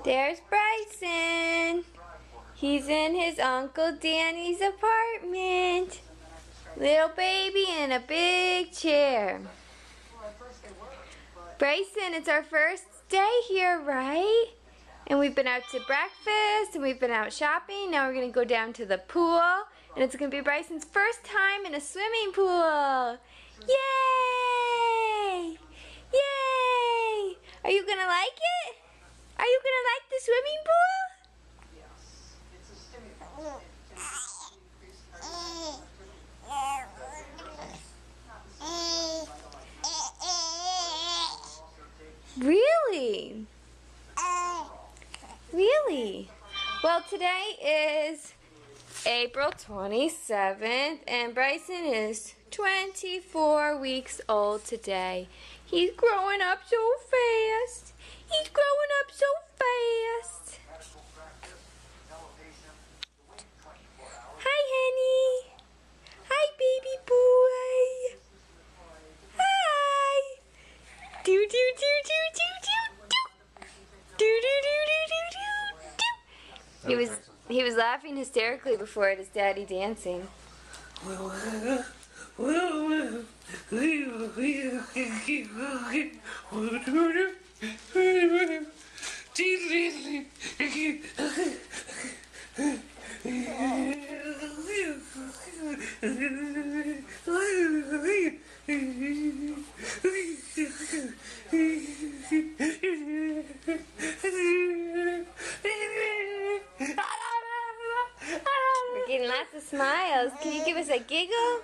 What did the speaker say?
There's Bryson. He's in his Uncle Danny's apartment. Little baby in a big chair. Bryson, it's our first day here, right? And we've been out to breakfast and we've been out shopping. Now we're going to go down to the pool. And it's going to be Bryson's first time in a swimming pool. Yay! Yay! Are you going to like it? Are you going to like the swimming pool? Really? Really? Well, today is April 27th, and Bryson is 24 weeks old today. He's growing up so fast. He's growing up so fast. Hi, honey. Hi, baby boy. Hi. Do do do do do do do. Do do do do do do do. He was laughing hysterically before at his daddy dancing. We're getting lots of smiles. Can you give us a giggle?